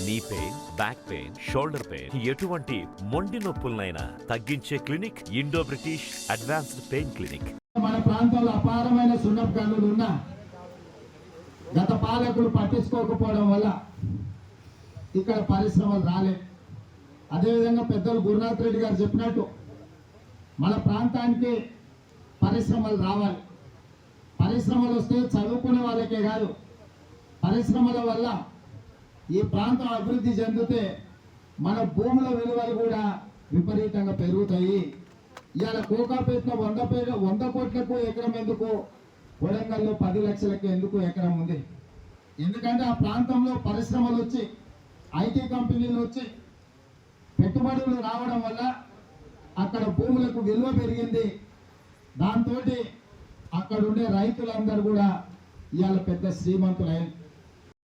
Knee pain, back pain, shoulder pain, ఎటువంటి మొండి నొప్పులనైనా తగ్గించే clinic Indo British advanced pain clinic. మన ప్రాంతంలో అపారమైన సున్నపు గనులు ఉన్నా గత పాలకులు పట్టించుకోకపోవడం వల్ల ఇక్కడ పరిశ్రమలు రాలేదు. అదేవిధంగా పెద్దలు గురునాథ్ రెడ్డి గారు చెప్పినట్టు మన ప్రాంతానికి పరిశ్రమలు రావాలి. పరిశ్రమలు వస్తే చదువుకునే వాళ్ళకే కాదు, పరిశ్రమల వల్ల ఈ ప్రాంతం అభివృద్ధి చెందితే మన భూముల విలువలు కూడా విపరీతంగా పెరుగుతాయి. ఇవాళ కోకాపేటలో 100 కోట్లకు ఎకరం ఎందుకు, కొడంగల్లో 10 లక్షలకు ఎందుకు ఎకరం ఉంది? ఎందుకంటే ఆ ప్రాంతంలో పరిశ్రమలు వచ్చి, ఐటీ కంపెనీలు వచ్చి పెట్టుబడులు రావడం వల్ల అక్కడ భూములకు విలువ పెరిగింది. దాంతో అక్కడ ఉండే రైతులందరూ కూడా ఇవాళ పెద్ద శ్రీమంతులైన.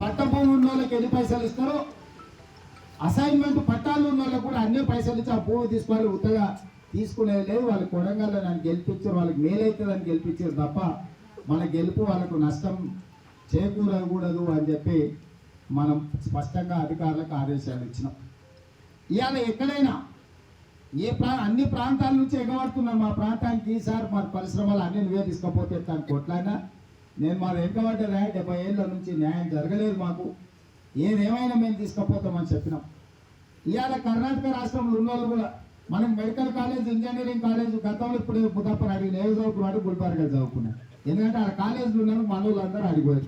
పట్ట భూమి ఉన్న వాళ్ళకి ఎన్ని పైసలు ఇస్తారో, అసైన్మెంట్ పట్టాలు ఉన్న వాళ్ళకి కూడా అన్ని పైసలు ఇచ్చి ఆ భూమి తీసుకోవాలి. ఉత్తగా తీసుకునేది లేదు. వాళ్ళు కొడంగల్లో నన్ను గెలిపించారు, వాళ్ళకి మేలైతుందని గెలిపించారు తప్ప మన గెలుపు వాళ్ళకు నష్టం చేకూరకూడదు అని చెప్పి మనం స్పష్టంగా అధికారులకు ఆదేశాలు ఇచ్చినాం. ఇవాళ ఎక్కడైనా అన్ని ప్రాంతాల నుంచి ఎగబడుతున్నాం మా ప్రాంతానికి. ఈసారి మన పరిశ్రమలు అన్ని నువ్వే తీసుకపోతే దాన్ని కొట్లాడినా నేను మాది వెనుకబడ్డదా 70 ఏళ్ళ నుంచి న్యాయం జరగలేదు మాకు, ఏదేమైనా మేము తీసుకపోతామని చెప్పినాం. ఇవాళ కర్ణాటక రాష్ట్రంలో ఉన్న వాళ్ళు కూడా మనకి మెడికల్ కాలేజ్, ఇంజనీరింగ్ కాలేజ్ గతంలో ఇప్పుడు ముదప్పని అడిగిన ఏవి చదువుకున్నాడు, గుల్బర్గా చదువుకున్నాడు. ఎందుకంటే ఆ కాలేజీలు ఉన్నాను మన వాళ్ళందరూ అడిగిపోయారు.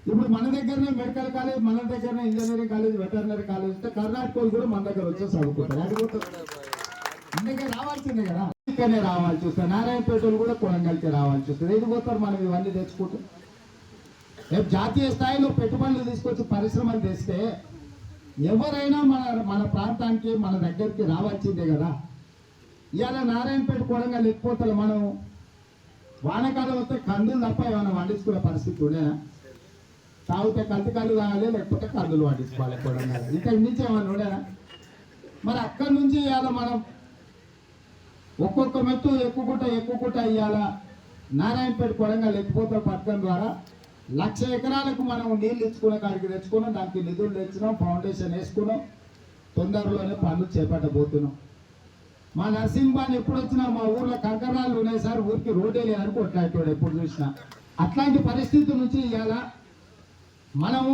ఇప్పుడు మన దగ్గరనే మెడికల్ కాలేజ్, మన దగ్గరనే ఇంజనీరింగ్ కాలేజ్, వెటర్నరీ కాలేజ్ ఉంటే కర్ణాటక వాళ్ళు కూడా మన దగ్గర వచ్చి చదువుకుంటారు. అడిగిపోతారు. అందుకే రావాల్సిందే కదా, ఇక్కడనే రావాల్సి వస్తుంది. నారాయణపేటలు కూడా కొడంగల్కి రావాల్సి వస్తుంది. ఎదిగిపోతారు మనం ఇవన్నీ తెచ్చుకుంటూ. రేపు జాతీయ స్థాయిలో పెట్టుబడులు తీసుకొచ్చి పరిశ్రమలు తెస్తే ఎవరైనా మన ప్రాంతానికి మన దగ్గరికి రావాల్సిందే కదా. ఇవాళ నారాయణపేట కొడంగల్ ఎక్కిపోతారు. మనం వానకాలం వస్తే కందులు తప్ప ఏమైనా వండించుకునే పరిస్థితి ఉండేనా? తాగితే కల్తీ కళ్ళు తాగాలి, లేకపోతే కందులు వండించుకోవాలి కొడంగల్. ఇక్కడ నుంచి ఏమైనా ఉండేనా? మరి అక్కడి నుంచి ఇవాళ మనం ఒక్కొక్క మెట్టు ఎక్కుకుంటా ఇవాళ నారాయణపేట కొడంగల్ ఎక్కిపోతారు పథకం ద్వారా 1,00,000 ఎకరాలకు మనం నీళ్ళు ఇచ్చుకునే కాడికి తెచ్చుకున్నాం. దానికి నిధులు తెచ్చినాం, ఫౌండేషన్ వేసుకున్నాం. తొందరలోనే పనులు చేపట్టబోతున్నాం. మా నరసింహాన్ని ఎప్పుడు వచ్చినా మా ఊర్లో కంకరాలు ఉన్నాయి సార్, ఊరికి రోడ్డే లేదని కొట్లాడేవాడు ఎప్పుడు చూసినా. అట్లాంటి పరిస్థితి నుంచి ఇవాళ మనము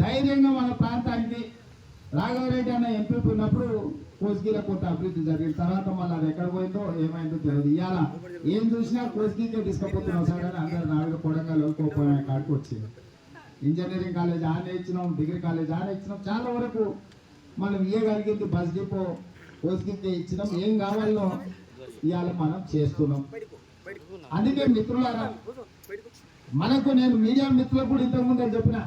ధైర్యంగా మన ప్రాంతానికి రాఘవరెడ్డి అన్న ఎంపీ ఉన్నప్పుడు కోస్గిలో కొంత అభివృద్ధి జరిగింది. తర్వాత మళ్ళీ అది ఎక్కడ పోయిందో ఏమైందో తెలియదు. ఇవాళ ఏం చూసినా కోస్గికే తీసుకుపోతున్నాం సార్ అని అందరు నాలుగు కొడంగల్ వెళ్ళిపోయిన కాడికి వచ్చింది. ఇంజనీరింగ్ కాలేజ్ ఆనే ఇచ్చినాం, డిగ్రీ కాలేజ్ ఆనే ఇచ్చినాం. చాలా వరకు మనం ఇయ్యగలిగింది బస్ డిపో కోస్గికే ఇచ్చినాం. ఏం కావాలో ఇవాళ మనం చేస్తున్నాం. అందుకే మిత్రులారా, మనకు నేను మీడియా మిత్రులకు కూడా ఇంతకుముందే చెప్పిన,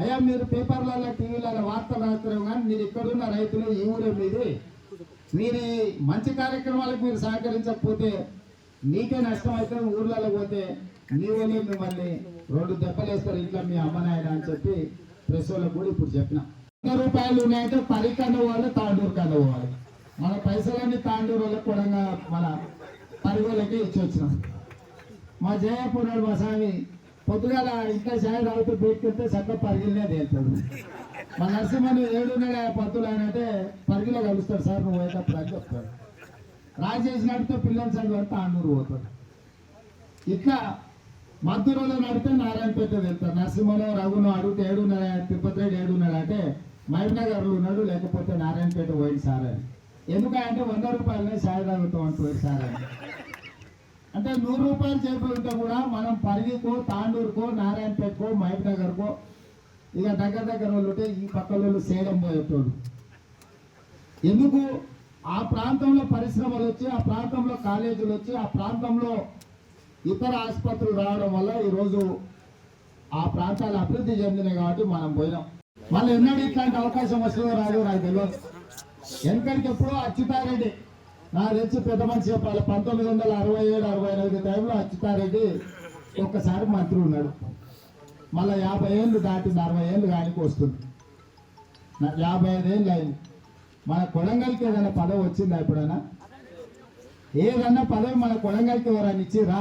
అయ్యా మీరు పేపర్లలో టీవీలలో వార్తలు రాస్తారు కానీ మీరు ఇక్కడున్న రైతులు ఈ ఊరే మీది, మీరు మంచి కార్యక్రమాలకు మీరు సహకరించకపోతే మీకే నష్టం అవుతుంది. ఊర్లలో పోతే మీ వాళ్ళే మిమ్మల్ని 2 దెబ్బలు వేస్తారు ఇంట్లో మీ అమ్మనాయన అని చెప్పి ప్రెస్ వాళ్ళకు కూడా ఇప్పుడు చెప్పిన. 100 రూపాయలు ఉన్నాయంటే పరికన్న వాళ్ళు తాండూరు కన్న పోవాలి. మన పైసలన్నీ తాండూరు వాళ్ళకి కూడా మన పరిగోళ్ళకి ఇచ్చి వచ్చినాం. మా జయపురాడు మా స్వామి పొద్దుగాల ఇంకా చాయ్ తాగుతూ పెట్టుకుంటే చక్క పరిగిలనే తేలుతుంది. మా నరసింహను 7 పత్తులు ఆయన అంటే పరిగిలో కలుస్తాడు సార్ నువ్వు పోయేటప్పుడు అని చెప్తాడు. రాజేష్ నడితే పిల్లల సంఘం అంటే ఆండూరు పోతాడు. ఇట్లా మద్దూరులో నడితే నారాయణపేట వెళ్తారు. నరసింహలో రఘును అడిగితే 7 తిరుపతి రెడ్డి 7 అంటే మహబూబ్నగర్లో ఉన్నాడు, లేకపోతే నారాయణపేట పోయింది సార్ అని. ఎందుకంటే 100 రూపాయలనే చాయ్ తాగుతాం అంటున్నాడు సార్ అని. అంటే 100 రూపాయలు చేపలు ఉంటే కూడా మనం పరిగికో, తాండూరుకో, నారాయణపేటకో, మహబూబ్నగర్కో ఇక దగ్గర వాళ్ళు ఉంటే ఈ పక్కల సేడం పోయేటోడు. ఎందుకు? ఆ ప్రాంతంలో పరిశ్రమలు వచ్చి, ఆ ప్రాంతంలో కాలేజీలు వచ్చి, ఆ ప్రాంతంలో ఇతర ఆసుపత్రులు రావడం వల్ల ఈరోజు ఆ ప్రాంతాలు అభివృద్ధి చెందినాయి కాబట్టి మనం పోయినాం. మళ్ళీ ఎన్నడూ ఇట్లాంటి అవకాశం వస్తుందో రాదో నాకు తెలియదు. వెనకడికి ఎప్పుడో అచ్యుతారెడ్డి నాకు తెలిసి పెద్ద మనిషి చెప్పాలి, 1967-68 టైంలో అచ్యుతారెడ్డి ఒక్కసారి మంత్రి ఉన్నాడు. మళ్ళీ 50 ఏళ్ళు దాటింది, 60 ఏళ్ళు ఆయనకు వస్తుంది. 55 ఏళ్ళు అయింది. మన కొడంగల్కి ఏదైనా పదవి వచ్చిందా ఎప్పుడైనా? ఏదన్నా పదవి మన కొడంగల్కి ఎవరైనా ఇచ్చిరా?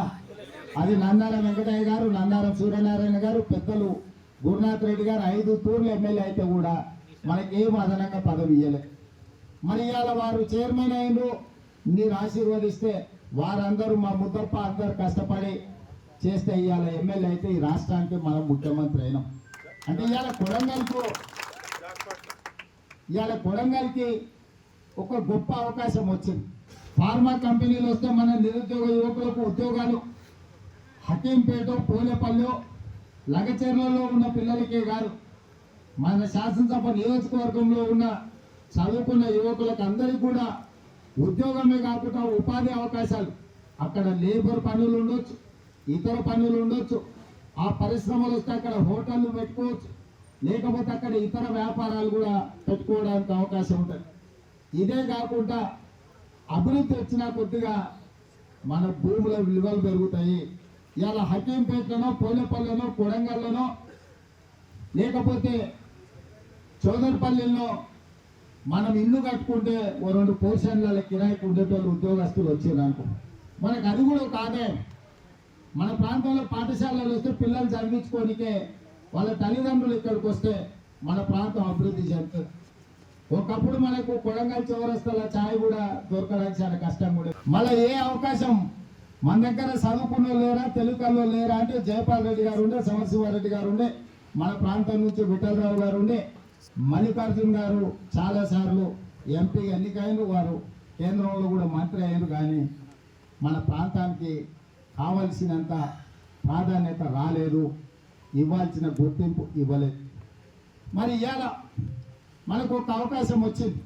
అది నందారం వెంకటయ్య గారు, నందారం సూర్యనారాయణ గారు, పెద్దలు గురునాథ్ రెడ్డి గారు 5 తూర్లు ఎమ్మెల్యే అయితే కూడా మనకేం అదనంగా పదవి ఇవ్వలే. మరి ఇవాళ వారు చైర్మన్ అయినరు, మీరు ఆశీర్వదిస్తే వారందరూ మా ముద్దప్ప అందరు కష్టపడి చేస్తే ఇవాళ ఎమ్మెల్యే అయితే ఈ రాష్ట్రానికి మనం ముఖ్యమంత్రి అయినాం. అంటే ఇవాళ కొడంగల్కి ఒక గొప్ప అవకాశం వచ్చింది. ఫార్మా కంపెనీలు వస్తే మన నిరుద్యోగ యువకులకు ఉద్యోగాలు హకీంపేట, పూలేపల్లి, లగచెర్లలో ఉన్న పిల్లలకే కాదు, మన శాసనసభ నియోజకవర్గంలో ఉన్న చదువుకున్న యువకులకు అందరికీ కూడా ఉద్యోగమే కాకుండా ఉపాధి అవకాశాలు, అక్కడ లేబర్ పనులు ఉండొచ్చు, ఇతర పనులు ఉండొచ్చు, ఆ పరిశ్రమలు వస్తే అక్కడ హోటళ్ళు పెట్టుకోవచ్చు, లేకపోతే అక్కడ ఇతర వ్యాపారాలు కూడా పెట్టుకోవడానికి అవకాశం ఉంటుంది. ఇదే కాకుండా అభివృద్ధి వచ్చిన కొద్దిగా మన భూముల విలువలు పెరుగుతాయి. ఇలా హకీంపేటలోనో, పోలేపల్లిలోనో, కొడంగల్లోనో, లేకపోతే చౌదరిపల్లిలో మనం ఇల్లు కట్టుకుంటే ఓ 2 పోర్షన్ల కిరాయికి ఉండేటోళ్ళు ఉద్యోగస్తులు వచ్చేదానికి మనకు అది కూడా ఒక ఆదాయం. మన ప్రాంతంలో పాఠశాలలు వస్తే పిల్లలు చదివించుకోనికే వాళ్ళ తల్లిదండ్రులు ఇక్కడికి వస్తే మన ప్రాంతం అభివృద్ధి చెందుతుంది. ఒకప్పుడు మనకు కొడంగల్ చౌరస్తాల ఛాయ్ కూడా దొరకడానికి చాలా కష్టం కూడా. మళ్ళీ ఏ అవకాశం మన దగ్గర చదువుకున్న లేరా, తెలుగులో లేరా అంటే జయపాల్ రెడ్డి గారు ఉండే, సమరశివారెడ్డి గారు ఉండే, మన ప్రాంతం నుంచి విఠలరావు గారు ఉండే, మల్లికార్జున్ గారు చాలా సార్లు ఎంపీ ఎన్నికైన వారు కేంద్రంలో కూడా మంత్రి అయ్యారు. కానీ మన ప్రాంతానికి కావలసినంత ప్రాధాన్యత రాలేదు, ఇవ్వాల్సిన గుర్తింపు ఇవ్వలేదు. మరి ఇవాళ మనకు ఒక అవకాశం వచ్చింది.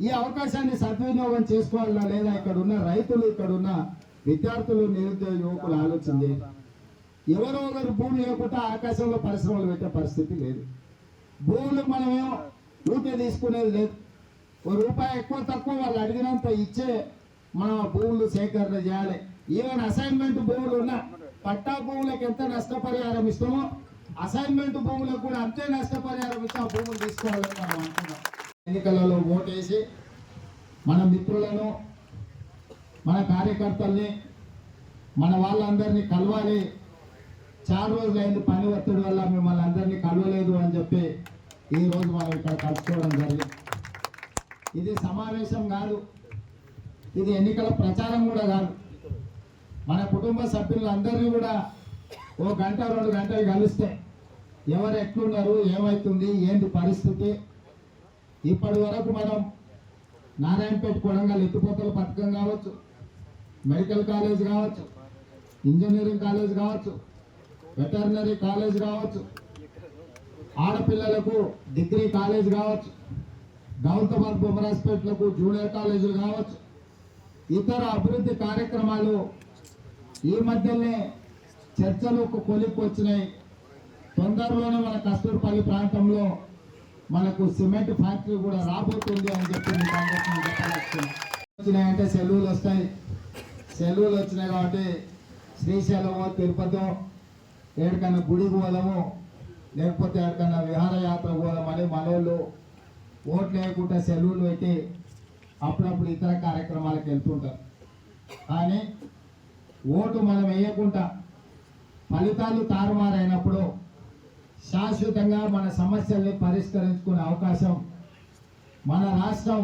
ఈ అవకాశాన్ని సద్వినియోగం చేసుకోవాలా లేదా? ఇక్కడ ఉన్న రైతులు, ఇక్కడ ఉన్న విద్యార్థులు, నిరుద్యోగ యువకులు ఆలోచన చేయాలి. ఎవరో ఒకరు భూమి లేకుండా ఆకాశంలో పరిశ్రమలు పెట్టే పరిస్థితి లేదు. భూములు మనమేమో ఊటే తీసుకునేది లేదు. ₹1 ఎక్కువ తక్కువ వాళ్ళు అడిగినంత ఇచ్చే మనం భూములు సేకరణ చేయాలి. ఈవెన్ అసైన్మెంట్ భూములు ఉన్న పట్టా భూములకు ఎంత నష్టపరిహారం ఇస్తామో అసైన్మెంట్ భూములకు కూడా అంతే నష్టపరిహారం ఇస్తే ఆ భూములు తీసుకోవాలని మనం అనుకున్నాం. ఎన్నికలలో ఓటేసి మన మిత్రులను, మన కార్యకర్తల్ని, మన వాళ్ళందరినీ కలవాలి. చాలా రోజులైంది పని ఒత్తిడి వల్ల మిమ్మల్ని అందరినీ కలవలేదు అని చెప్పి ఈరోజు మనం ఇక్కడ కలుసుకోవడం జరిగింది. ఇది సమావేశం కాదు, ఇది ఎన్నికల ప్రచారం కూడా కాదు. మన కుటుంబ సభ్యులందరినీ కూడా 1 గంట 2 గంటలు కలిస్తే ఎవరు ఎట్లున్నారు, ఏమవుతుంది, ఏంటి పరిస్థితి. ఇప్పటి వరకు మనం నారాయణపేట కొడంగల్ ఎత్తిపోతల పథకం కావచ్చు, మెడికల్ కాలేజ్ కావచ్చు, ఇంజనీరింగ్ కాలేజ్ కావచ్చు, వెటర్నరీ కాలేజ్ కావచ్చు, ఆడపిల్లలకు డిగ్రీ కాలేజ్ కావచ్చు, గౌతమాబాద్ బొమ్మరాజ్పేటలకు జూనియర్ కాలేజీలు కావచ్చు, ఇతర అభివృద్ధి కార్యక్రమాలు ఈ మధ్యనే చర్చలకు కొలిక్కి వచ్చినాయి. తొందరలోనే మన కస్తూర్పల్లి ప్రాంతంలో మనకు సిమెంట్ ఫ్యాక్టరీ కూడా రాబోతుంది అని చెప్పి మీకు అందరికీ వచ్చినాయంటే సెలవులు వస్తాయి. సెలవులు వచ్చినాయి కాబట్టి శ్రీశైలమో, తిరుపతిలో ఎక్కడికైనా గుడికి పోదాము, లేకపోతే ఎక్కడికైనా విహారయాత్ర పోదామని మనోళ్ళు ఓట్లు వేయకుండా సెలవులు పెట్టి అప్పుడప్పుడు ఇతర కార్యక్రమాలకు వెళ్తుంటారు. కానీ ఓటు మనం వేయకుండా ఫలితాలు తారుమారైనప్పుడు శాశ్వతంగా మన సమస్యల్ని పరిష్కరించుకునే అవకాశం, మన రాష్ట్రం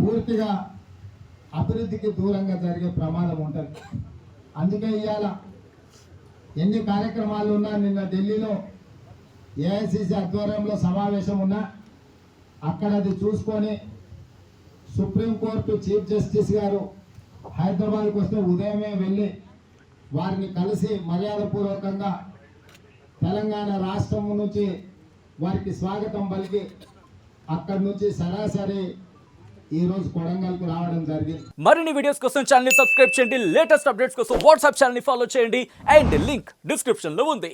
పూర్తిగా అభివృద్ధికి దూరంగా జరిగే ప్రమాదం ఉంటుంది. అందుకే ఇవాళ ఎన్ని కార్యక్రమాలు ఉన్నా, నిన్న ఢిల్లీలో ఏఐసిసి ఆధ్వర్యంలో సమావేశం ఉన్నా అక్కడ అది చూసుకొని సుప్రీంకోర్టు చీఫ్ జస్టిస్ గారు హైదరాబాద్కి వస్తే ఉదయమే వెళ్ళి వారిని కలిసి మర్యాదపూర్వకంగా తెలంగాణ రాష్ట్రం నుంచి వారికి స్వాగతం పలికి అక్కడి నుంచి సరాసరి ఈరోజు కొడంగల్కు రావడం జరిగింది. మరిన్ని వీడియోస్ కోసం ఛానల్ ని సబ్స్క్రైబ్ చేయండి, లేటెస్ట్ అప్డేట్స్ కోసం వాట్సాప్ ఛానల్ ని ఫాలో చేయండి అండ్ లింక్ డిస్క్రిప్షన్ లో ఉంది.